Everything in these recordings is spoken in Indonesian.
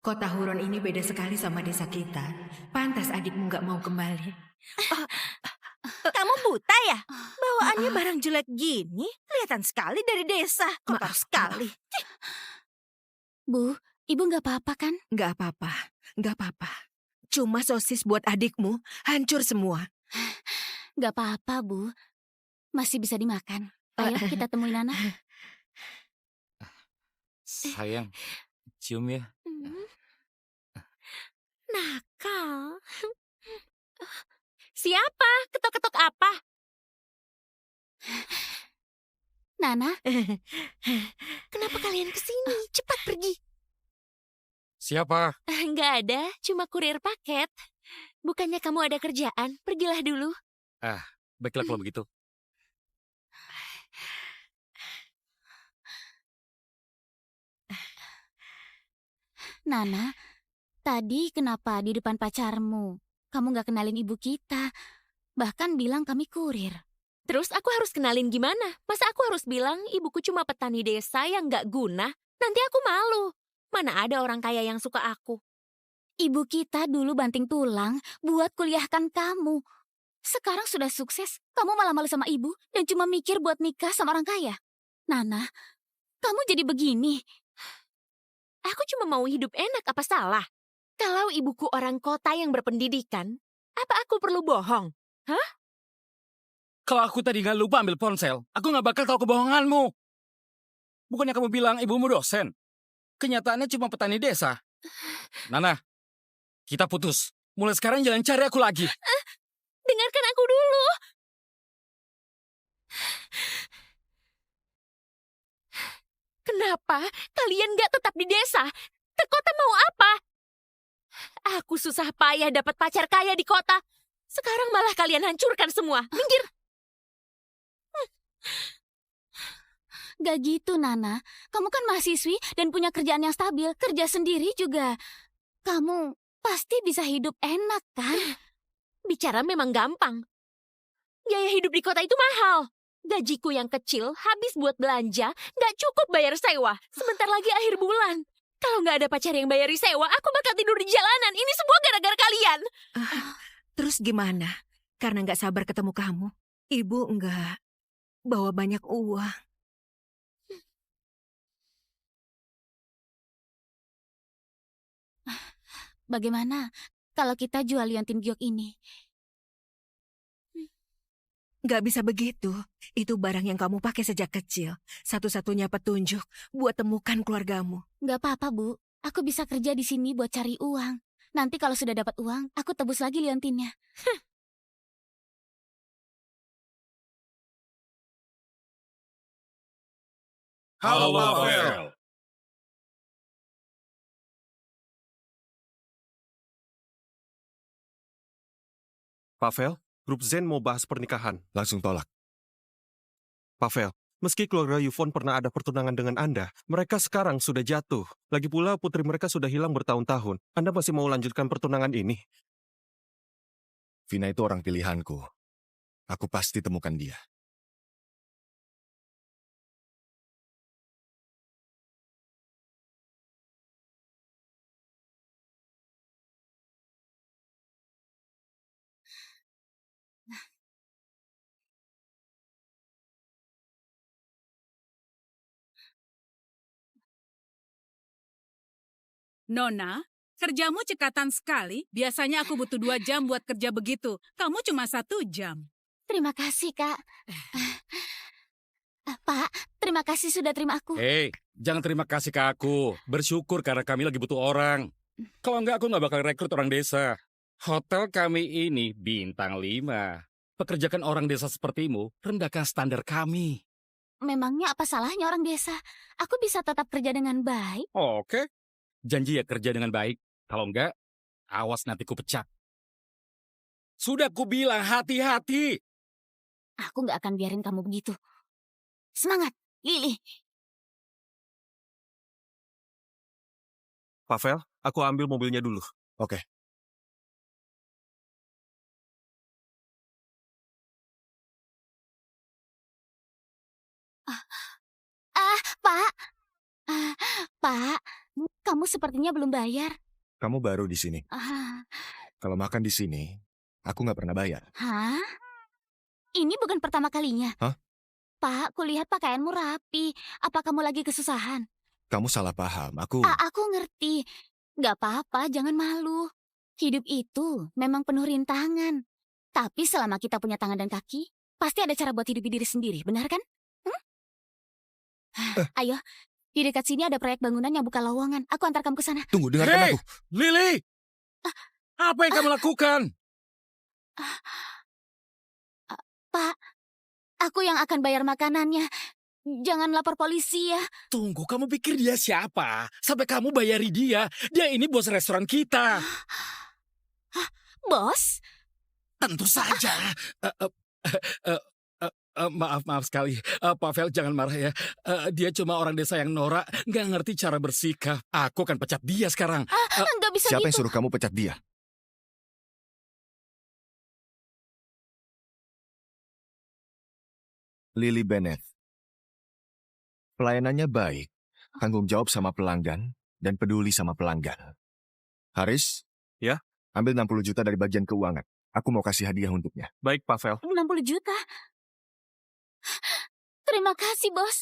Kota Huron ini beda sekali sama desa kita. Pantas adikmu nggak mau kembali. Ah, kamu buta ya? Bawaannya barang jelek gini, kelihatan sekali dari desa. Kotor Maaf, sekali. Bu, ibu nggak apa-apa kan? Nggak apa-apa, nggak apa-apa. Cuma sosis buat adikmu hancur semua. Nggak apa-apa, Bu. Masih bisa dimakan. Ayo kita temuin Nana. Sayang, cium ya. Nakal. Siapa? Ketok-ketok apa? Nana, Kenapa kalian kesini? Cepat pergi. Siapa? Nggak ada, cuma kurir paket. Bukannya kamu ada kerjaan? Pergilah dulu. Baiklah kalau begitu. Nana, tadi kenapa di depan pacarmu kamu nggak kenalin ibu kita? Bahkan bilang kami kurir. Terus aku harus kenalin gimana? Masa aku harus bilang ibuku cuma petani desa yang nggak guna? Nanti aku malu. Mana ada orang kaya yang suka aku? Ibu kita dulu banting tulang buat kuliahkan kamu. Sekarang sudah sukses, kamu malah malu sama ibu dan cuma mikir buat nikah sama orang kaya. Nana, kamu jadi begini. Aku cuma mau hidup enak, apa salah? Kalau ibuku orang kota yang berpendidikan, apa aku perlu bohong? Kalau aku tadi nggak lupa ambil ponsel, aku nggak bakal tahu kebohonganmu. Bukannya kamu bilang ibumu dosen? Kenyataannya cuma petani desa. Nana, kita putus. Mulai sekarang jangan cari aku lagi. Dengarkan aku dulu. Kenapa kalian gak tetap di desa? Ke kota mau apa? Aku susah payah dapat pacar kaya di kota. Sekarang malah kalian hancurkan semua. Minggir. Gak gitu, Nana. Kamu kan mahasiswi dan punya kerjaan yang stabil. Kerja sendiri juga. Kamu pasti bisa hidup enak, kan? Bicara memang gampang. Gaya hidup di kota itu mahal. Gajiku yang kecil habis buat belanja, gak cukup bayar sewa. Sebentar lagi akhir bulan. Kalau gak ada pacar yang bayari sewa, aku bakal tidur di jalanan. Ini semua gara-gara kalian. Terus gimana? Karena nggak sabar ketemu kamu, ibu nggak bawa banyak uang. Bagaimana kalau kita jual liontin giok ini? Nggak bisa begitu. Itu barang yang kamu pakai sejak kecil. Satu-satunya petunjuk buat temukan keluargamu. Gak apa-apa, Bu. Aku bisa kerja di sini buat cari uang. Nanti kalau sudah dapat uang, aku tebus lagi liontinnya. Halo, Pavel. Pavel, grup Zen mau bahas pernikahan. Langsung tolak. Pavel, meski keluarga Yufon pernah ada pertunangan dengan Anda, mereka sekarang sudah jatuh. Lagi pula putri mereka sudah hilang bertahun-tahun. Anda masih mau lanjutkan pertunangan ini? Vina itu orang pilihanku. Aku pasti temukan dia. Nona, kerjamu cekatan sekali. Biasanya aku butuh 2 jam buat kerja begitu. Kamu cuma 1 jam. Terima kasih, Kak. Pak, terima kasih sudah terima aku. Hei, jangan terima kasih ke aku. Bersyukur karena kami lagi butuh orang. Kalau enggak, aku nggak bakal rekrut orang desa. Hotel kami ini bintang 5. Pekerjakan orang desa sepertimu, rendahkan standar kami. Memangnya apa salahnya orang desa? Aku bisa tetap kerja dengan baik. Oke. Janji ya kerja dengan baik. Kalau enggak, awas nanti ku pecat. Sudah ku bilang hati-hati. Aku nggak akan biarin kamu begitu. Semangat, Lili. Pavel, aku ambil mobilnya dulu. Oke. Pak. Pak, Kamu sepertinya belum bayar. Kamu baru di sini. Ah, Kalau makan di sini, aku nggak pernah bayar. hah? Ini bukan pertama kalinya. Hah? Pak, kulihat pakaianmu rapi. Apa kamu lagi kesusahan? Kamu salah paham. Aku Aku ngerti. Gak apa-apa, jangan malu. Hidup itu memang penuh rintangan. Tapi selama kita punya tangan dan kaki, pasti ada cara buat hidupi diri sendiri, benar kan? Ayo, di dekat sini ada proyek bangunan yang buka lowongan. Aku antar kamu ke sana. tunggu, dengarkan Hei, aku. Lily! Apa yang kamu lakukan? Pak, aku yang akan bayar makanannya. Jangan lapor polisi ya. Tunggu, kamu pikir dia siapa? Sampai kamu bayari dia. Dia ini bos restoran kita. Bos, Tentu saja. Maaf sekali. Pavel, jangan marah ya. Dia cuma orang desa yang norak, nggak ngerti cara bersikap. Aku akan pecat dia sekarang. nggak bisa Siapa yang gitu. suruh kamu pecat dia? Lily Bennett. Pelayanannya baik, tanggung jawab sama pelanggan, dan peduli sama pelanggan. Haris? Ya? Ambil 60 juta dari bagian keuangan. Aku mau kasih hadiah untuknya. Baik, Pavel. 60 juta. Terima kasih, bos.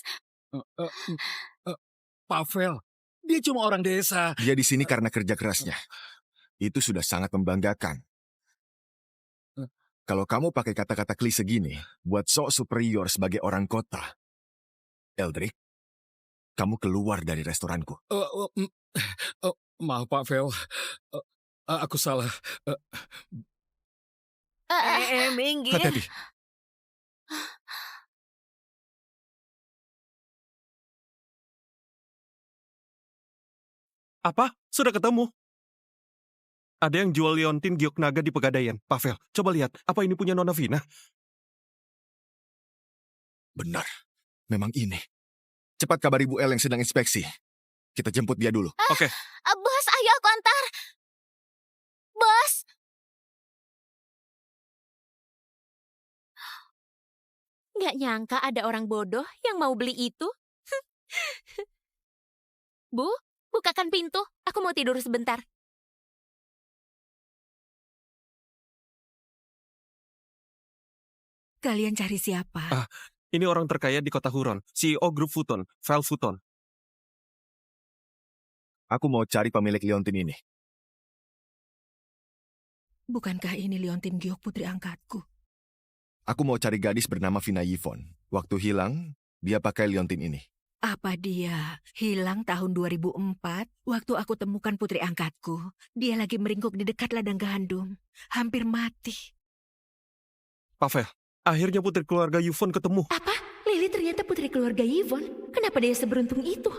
Pavel, dia cuma orang desa. Dia di sini karena kerja kerasnya. Itu sudah sangat membanggakan. Kalau kamu pakai kata-kata klise gini, buat sok superior sebagai orang kota, Eldrick, kamu keluar dari restoranku. Maaf, Pavel. Aku salah. Minggir. Hati-hati. Apa? Sudah ketemu? Ada yang jual liontin giok naga di Pegadaian. Pavel, coba lihat. Apa ini punya Nona Vina? Benar. Memang ini. Cepat kabari Bu El yang sedang inspeksi. Kita jemput dia dulu. Oke. Bos, ayo aku antar. Bos. Nggak nyangka ada orang bodoh yang mau beli itu. Bu, bukakan pintu. Aku mau tidur sebentar. Kalian cari siapa? Ini orang terkaya di kota Huron. CEO grup Futon, Val Futon. Aku mau cari pemilik liontin ini. Bukankah ini liontin giok putri angkatku? Aku mau cari gadis bernama Vina Yvonne. Waktu hilang, dia pakai liontin ini. Apa dia hilang tahun 2004? Waktu aku temukan putri angkatku, dia lagi meringkuk di dekat ladang gandum. Hampir mati. Pavel, akhirnya putri keluarga Yvonne ketemu. Apa? Lily ternyata putri keluarga Yvonne. Kenapa dia seberuntung itu?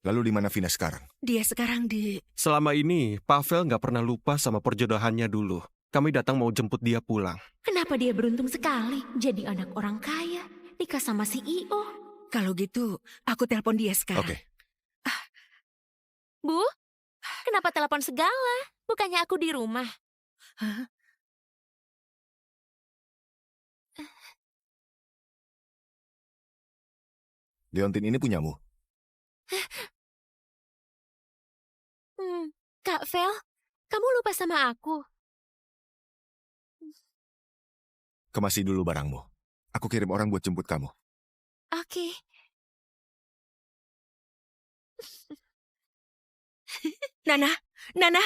Lalu di mana Vina sekarang? Dia sekarang di... Selama ini, Pavel nggak pernah lupa sama perjodohannya dulu. Kami datang mau jemput dia pulang. Kenapa dia beruntung sekali jadi anak orang kaya, nikah sama CEO? Kalau gitu, aku telepon dia sekarang. Oke. Bu, kenapa telepon segala? Bukannya aku di rumah. Hah? Liontin ini punyamu. Kak Vel, kamu lupa sama aku. Kemasi dulu barangmu. Aku kirim orang buat jemput kamu. Oke. Nana, Nana.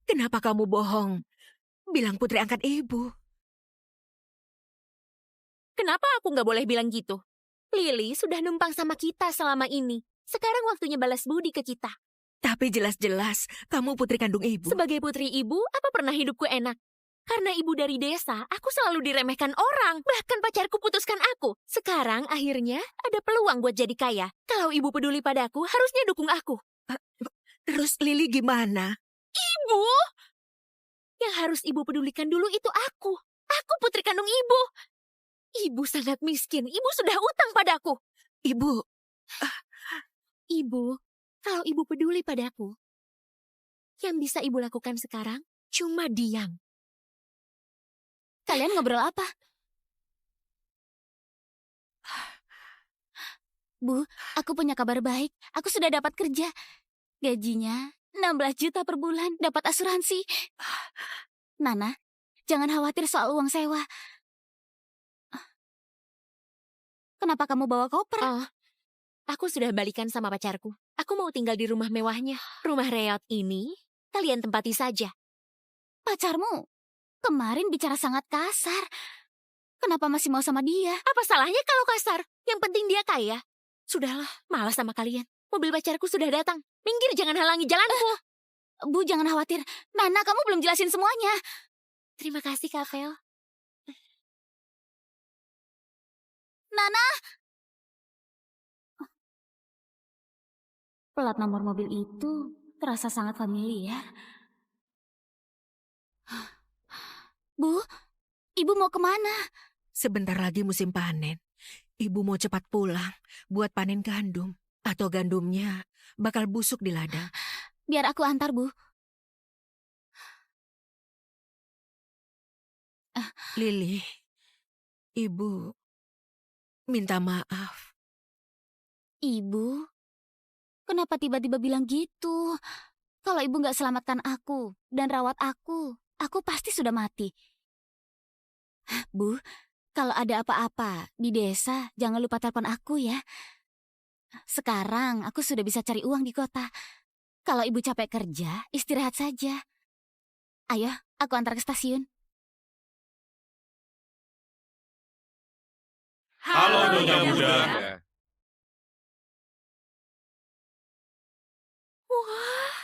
Kenapa kamu bohong? Bilang putri angkat ibu. Kenapa aku nggak boleh bilang gitu? Lily sudah numpang sama kita selama ini. Sekarang waktunya balas budi ke kita. Tapi jelas-jelas kamu putri kandung ibu. Sebagai putri ibu, apa pernah hidupku enak? Karena ibu dari desa, aku selalu diremehkan orang. Bahkan pacarku putuskan aku. Sekarang akhirnya ada peluang buat jadi kaya. Kalau ibu peduli padaku, harusnya dukung aku. Terus Lily gimana? Ibu! Yang harus ibu pedulikan dulu itu aku. Aku putri kandung ibu. Ibu sangat miskin. Ibu sudah utang padaku. Ibu, Ibu, kalau ibu peduli padaku, yang bisa ibu lakukan sekarang cuma diam. Kalian ngobrol apa? Bu, aku punya kabar baik. Aku sudah dapat kerja. Gajinya 16 juta per bulan, dapat asuransi. Nana, jangan khawatir soal uang sewa. Kenapa kamu bawa koper? Oh, aku sudah balikan sama pacarku. Aku mau tinggal di rumah mewahnya. Rumah reot ini, kalian tempati saja. Pacarmu kemarin bicara sangat kasar. Kenapa masih mau sama dia? Apa salahnya kalau kasar? Yang penting dia kaya. Sudahlah, malas sama kalian. Mobil pacarku sudah datang. Minggir, jangan halangi jalanku. Bu, jangan khawatir. Nana, kamu belum jelasin semuanya. Terima kasih, Kak Vel. Nana! Plat nomor mobil itu terasa sangat familiar. Bu, ibu mau kemana? Sebentar lagi musim panen. Ibu mau cepat pulang buat panen gandum. Atau gandumnya bakal busuk di ladang. Biar aku antar, Bu. Lili, ibu minta maaf. Ibu, kenapa tiba-tiba bilang gitu? Kalau ibu nggak selamatkan aku dan rawat aku pasti sudah mati. Bu, kalau ada apa-apa di desa, jangan lupa telepon aku ya. Sekarang aku sudah bisa cari uang di kota. Kalau ibu capek kerja, istirahat saja. Ayo, aku antar ke stasiun. Halo, Nyonya Muda. Wah,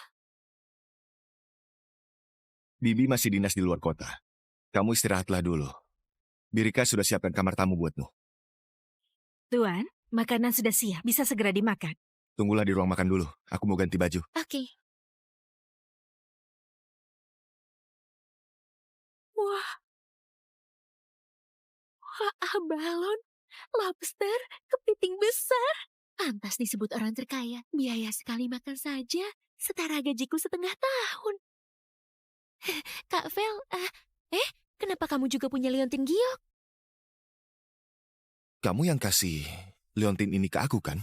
Bibi masih dinas di luar kota. Kamu istirahatlah dulu. Birika sudah siapkan kamar tamu buatmu. Tuan, makanan sudah siap. Bisa segera dimakan. Tunggulah di ruang makan dulu. Aku mau ganti baju. oke. Wah, balon, lobster, kepiting besar. Pantas disebut orang terkaya. Biaya sekali makan saja setara gajiku setengah tahun. Kak Vel, kenapa kamu juga punya liontin giok? Kamu yang kasih liontin ini ke aku, kan?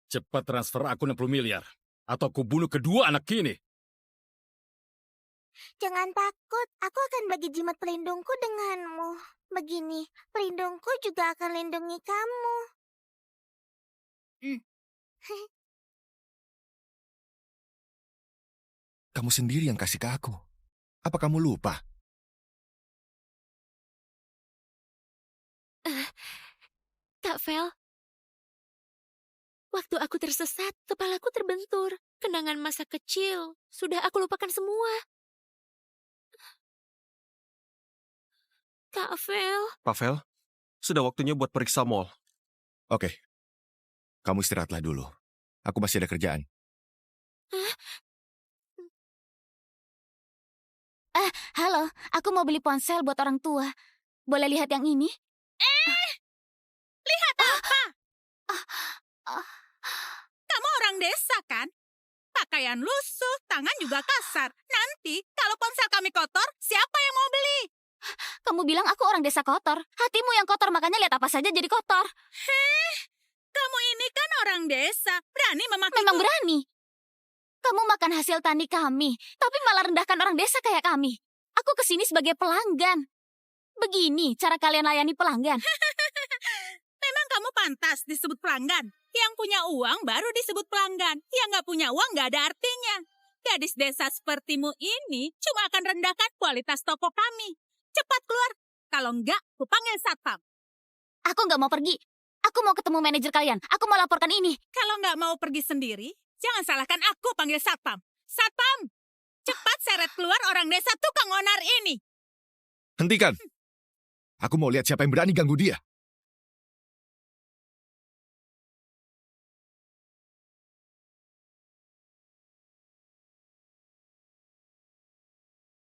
Cepat transfer aku 60 miliar. Atau aku bunuh kedua anak ini. Jangan takut, aku akan bagi jimat pelindungku denganmu. Begini, pelindungku juga akan lindungi kamu. Kamu sendiri yang kasih ke aku. Apa kamu lupa? Kak Vel, waktu aku tersesat, kepalaku terbentur. Kenangan masa kecil, sudah aku lupakan semua. Kak Vel, Pavel, sudah waktunya buat periksa mall. Oke. Kamu istirahatlah dulu. Aku masih ada kerjaan. Halo, aku mau beli ponsel buat orang tua. Boleh lihat yang ini? Lihat apa? Kamu orang desa, kan? Pakaian lusuh, tangan juga kasar. Nanti, kalau ponsel kami kotor, siapa yang mau beli? Kamu bilang aku orang desa kotor. Hatimu yang kotor, makanya lihat apa saja jadi kotor. Kamu ini kan orang desa, berani memakai Memang berani. Kamu makan hasil tani kami, tapi malah rendahkan orang desa kayak kami. Aku kesini sebagai pelanggan. Begini cara kalian layani pelanggan. Memang kamu pantas disebut pelanggan. Yang punya uang baru disebut pelanggan. Yang nggak punya uang nggak ada artinya. Gadis desa sepertimu ini cuma akan rendahkan kualitas toko kami. Cepat keluar. Kalau enggak, aku panggil satpam. Aku nggak mau pergi. Aku mau ketemu manajer kalian. Aku mau laporkan ini. Kalau nggak mau pergi sendiri, jangan salahkan aku panggil satpam. Satpam, cepat seret keluar orang desa tukang onar ini. Hentikan! Aku mau lihat siapa yang berani ganggu dia.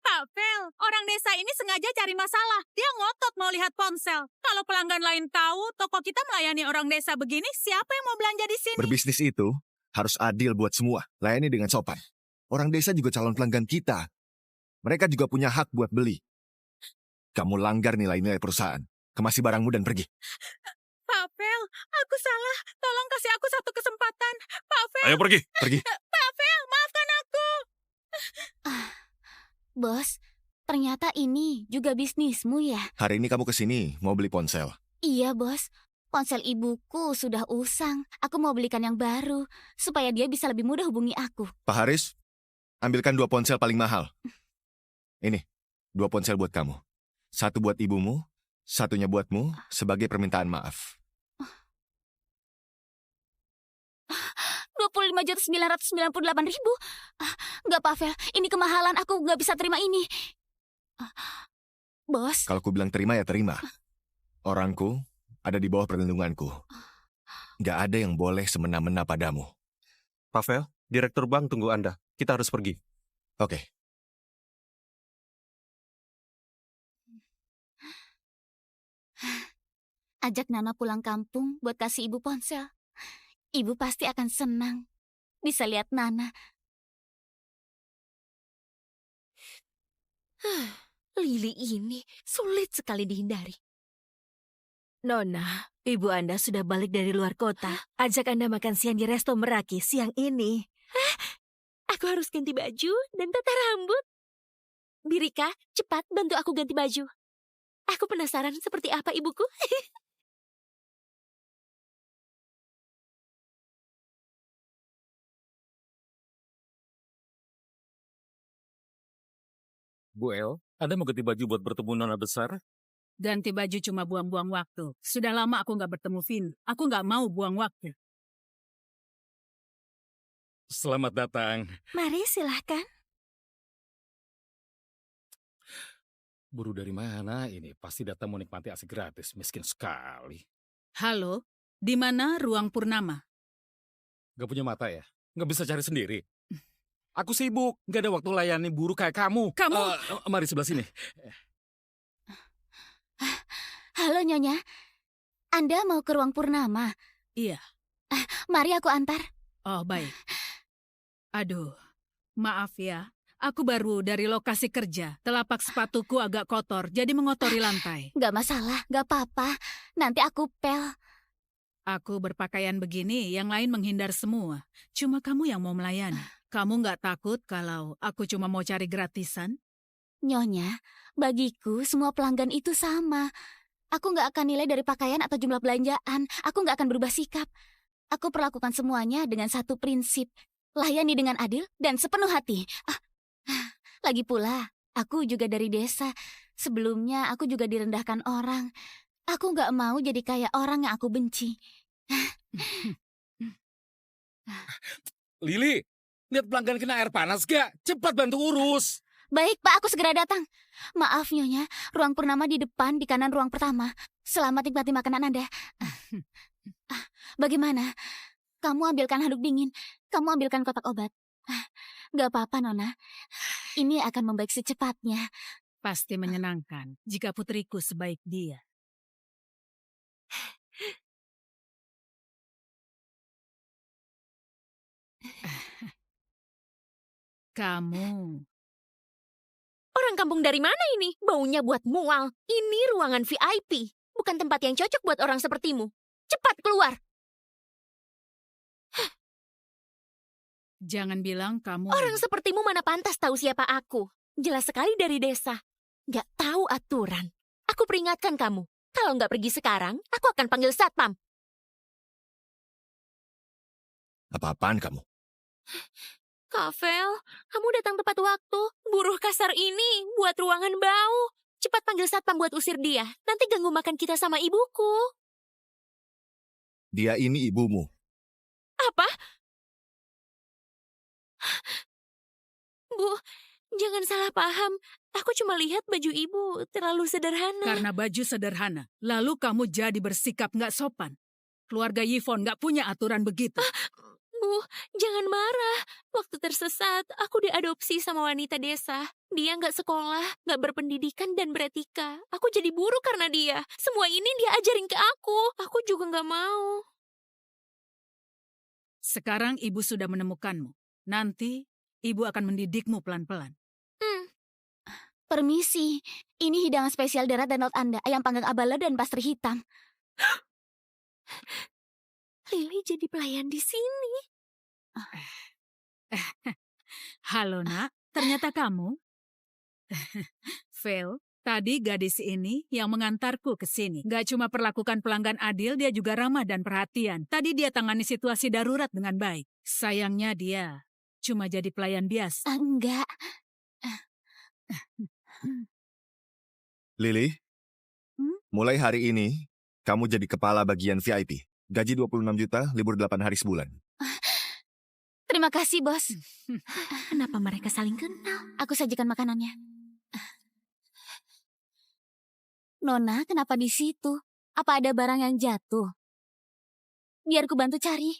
Pak Vel, orang desa ini sengaja cari masalah. Dia ngotot mau lihat ponsel. Kalau pelanggan lain tahu toko kita melayani orang desa begini, siapa yang mau belanja di sini? Berbisnis itu harus adil buat semua. Layani dengan sopan. Orang desa juga calon pelanggan kita. Mereka juga punya hak buat beli. Kamu langgar nilai-nilai perusahaan. Kemasi barangmu dan pergi. Pavel, aku salah. Tolong kasih aku satu kesempatan. Pavel, Ayo pergi. Pergi. Pavel, maafkan aku. Bos, ternyata ini juga bisnismu ya? Hari ini kamu kesini mau beli ponsel. Iya, Bos. Ponsel ibuku sudah usang. Aku mau belikan yang baru, supaya dia bisa lebih mudah hubungi aku. Pak Haris, ambilkan 2 ponsel paling mahal. Ini, 2 ponsel buat kamu. 1 buat ibumu, 1-nya buatmu sebagai permintaan maaf. 25.998.000. Nggak, Pavel. Ini kemahalan. Aku nggak bisa terima ini. Bos, Kalau ku bilang terima ya terima. Orangku ada di bawah perlindunganku. Nggak ada yang boleh semena-mena padamu. Pavel, Direktur Bank tunggu Anda. Kita harus pergi. Oke. ajak Nana pulang kampung buat kasih ibu ponsel. Ibu pasti akan senang bisa lihat Nana. Lili ini sulit sekali dihindari. Nona, ibu Anda sudah balik dari luar kota. Ajak Anda makan siang di Resto Meraki siang ini. Aku harus ganti baju dan tata rambut. Birika, cepat bantu aku ganti baju. Aku penasaran seperti apa ibuku. Bu El, Anda mau ganti baju buat bertemu Nona besar? Ganti baju cuma buang-buang waktu. Sudah lama aku nggak bertemu Vin. Aku nggak mau buang waktu. Selamat datang. Mari silahkan. Buru dari mana ini? Pasti datang mau nikmati AC gratis. Miskin sekali. Halo, di mana ruang Purnama? Gak punya mata ya? Gak bisa cari sendiri? Aku sibuk. Gak ada waktu layani buruh kayak kamu. Kamu- Mari sebelah sini. Halo Nyonya, Anda mau ke ruang Purnama? Iya. Mari aku antar. Oh, baik. Aduh, maaf ya. Aku baru dari lokasi kerja. Telapak sepatuku agak kotor, jadi mengotori lantai. Gak masalah, gak apa-apa. Nanti aku pel. Aku berpakaian begini, yang lain menghindar semua. Cuma kamu yang mau melayani. Kamu nggak takut kalau aku cuma mau cari gratisan? Nyonya, bagiku semua pelanggan itu sama. Aku nggak akan nilai dari pakaian atau jumlah belanjaan. Aku nggak akan berubah sikap. Aku perlakukan semuanya dengan satu prinsip. Layani dengan adil dan sepenuh hati. Lagi pula, aku juga dari desa. Sebelumnya aku juga direndahkan orang. Aku nggak mau jadi kayak orang yang aku benci. Lili, lihat pelanggan kena air panas gak? Cepat bantu urus. Baik, Pak, aku segera datang. Maaf, Nyonya. Ruang Purnama di depan, di kanan ruang pertama. Selamat nikmati makanan Anda. Bagaimana? Kamu ambilkan handuk dingin. Kamu ambilkan kotak obat. Gak apa-apa, Nona. Ini akan membaik secepatnya. Pasti menyenangkan jika putriku sebaik dia. Kamu, Orang kampung dari mana ini? Baunya buat mual. Ini ruangan VIP. Bukan tempat yang cocok buat orang sepertimu. Cepat keluar. jangan bilang kamu... Orang sepertimu mana pantas tahu siapa aku. Jelas sekali dari desa. Nggak tahu aturan. Aku peringatkan kamu. Kalau nggak pergi sekarang, aku akan panggil satpam. Apa-apaan kamu? Kavel, kamu datang tepat waktu. Buruh kasar ini buat ruangan bau. Cepat panggil satpam buat usir dia. Nanti ganggu makan kita sama ibuku. Dia ini ibumu. Apa? Bu, jangan salah paham. Aku cuma lihat baju ibu terlalu sederhana. Karena baju sederhana, lalu kamu jadi bersikap nggak sopan. Keluarga Yvonne nggak punya aturan begitu. Bu, jangan marah. Waktu tersesat, aku diadopsi sama wanita desa. Dia nggak sekolah, nggak berpendidikan dan beretika. Aku jadi buruh karena dia. Semua ini dia ajarin ke aku. Aku juga nggak mau. Sekarang ibu sudah menemukanmu. Nanti, ibu akan mendidikmu pelan-pelan. Permisi, ini hidangan spesial darat dan laut Anda, ayam panggang abala dan pastry hitam. Lily jadi pelayan di sini. Halo nak, ternyata kamu? Phil, tadi gadis ini yang mengantarku ke sini. Gak cuma perlakukan pelanggan adil, dia juga ramah dan perhatian. Tadi dia tangani situasi darurat dengan baik. Sayangnya dia cuma jadi pelayan biasa. Enggak. Lily, mulai hari ini, kamu jadi kepala bagian VIP. Gaji 26 juta, libur 8 hari sebulan. Terima kasih, Bos. Kenapa mereka saling kenal? Aku sajikan makanannya. Nona, kenapa di situ? Apa ada barang yang jatuh? Biar ku bantu cari.